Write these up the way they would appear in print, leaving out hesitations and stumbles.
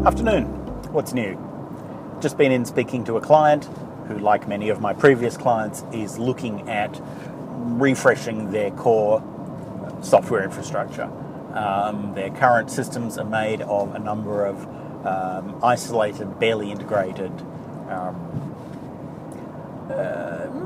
Afternoon. What's new? Just been in speaking to a client who, like many of my previous clients, is looking at refreshing their core software infrastructure. Their current systems are made of a number of isolated, barely integrated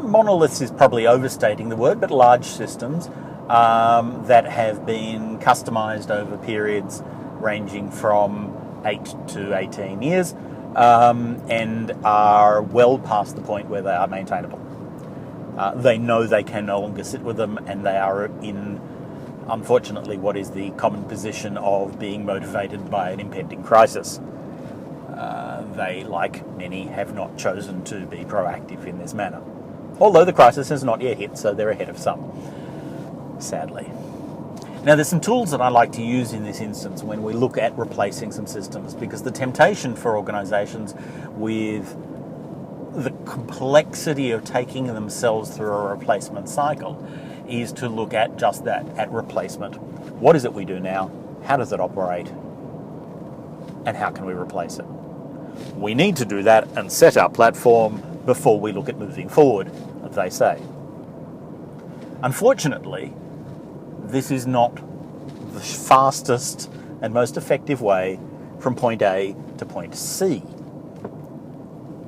monoliths is probably overstating the word, but large systems that have been customized over periods ranging from 8 to 18 years and are well past the point where they are maintainable. They know they can no longer sit with them, and they are in, unfortunately, what is the common position of being motivated by an impending crisis. They, like many, have not chosen to be proactive in this manner. Although the crisis has not yet hit, so they're ahead of some, sadly. Now, there's some tools that I like to use in this instance when we look at replacing some systems, because the temptation for organisations with the complexity of taking themselves through a replacement cycle is to look at just that, at replacement. What is it we do now? How does it operate? And how can we replace it? We need to do that and set our platform before we look at moving forward, as they say. Unfortunately, this is not the fastest and most effective way from point A to point C.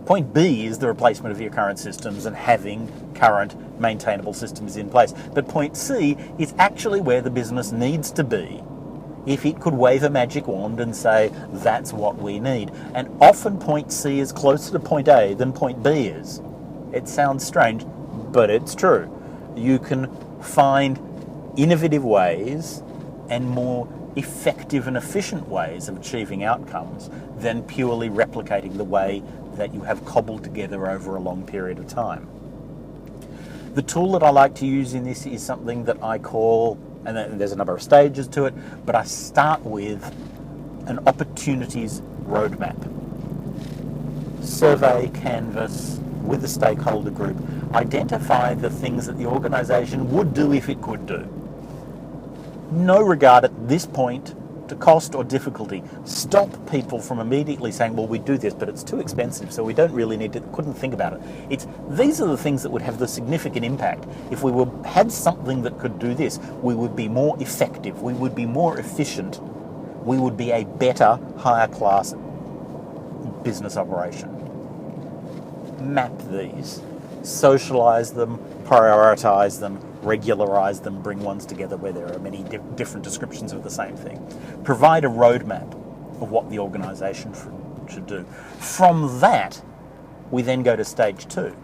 Point B is the replacement of your current systems and having current maintainable systems in place. But point C is actually where the business needs to be if it could wave a magic wand and say, that's what we need. And often point C is closer to point A than point B is. It sounds strange, but it's true. You can find innovative ways and more effective and efficient ways of achieving outcomes than purely replicating the way that you have cobbled together over a long period of time. The tool that I like to use in this is something that I call, and there's a number of stages to it, but I start with an opportunities roadmap. Survey, canvas, with the stakeholder group, identify the things that the organisation would do if it could do. No regard at this point to cost or difficulty. Stop people from immediately saying, well, we do this, but it's too expensive, so we don't really need to, couldn't think about it. These are the things that would have the significant impact. If we had something that could do this, we would be more effective, we would be more efficient, we would be a better, higher class business operation. Map these, socialise them, prioritise them, regularise them, bring ones together where there are many different descriptions of the same thing. Provide a roadmap of what the organisation should do. From that, we then go to stage 2.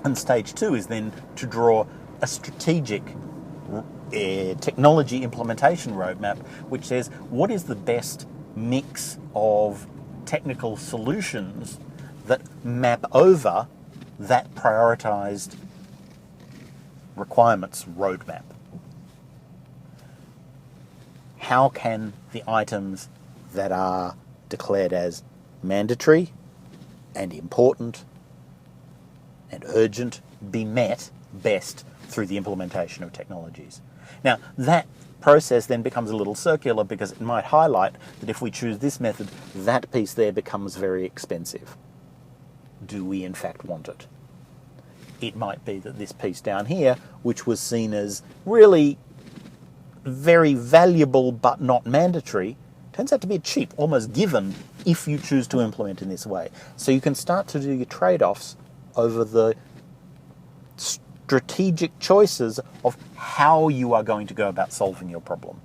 And stage 2 is then to draw a strategic technology implementation roadmap, which says what is the best mix of technical solutions that map over that prioritised requirements roadmap. How can the items that are declared as mandatory and important and urgent be met best through the implementation of technologies? Now, that process then becomes a little circular, because it might highlight that if we choose this method, that piece there becomes very expensive. Do we in fact want it? It might be that this piece down here, which was seen as really very valuable but not mandatory, turns out to be cheap, almost given, if you choose to implement in this way. So you can start to do your trade-offs over the strategic choices of how you are going to go about solving your problem.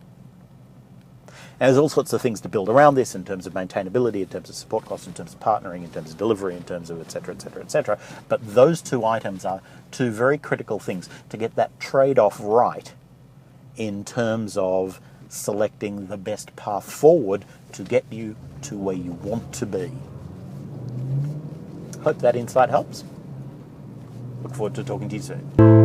And there's all sorts of things to build around this in terms of maintainability, in terms of support costs, in terms of partnering, in terms of delivery, in terms of et cetera, et cetera, et cetera. But those two items are two very critical things to get that trade-off right in terms of selecting the best path forward to get you to where you want to be. Hope that insight helps. Look forward to talking to you soon.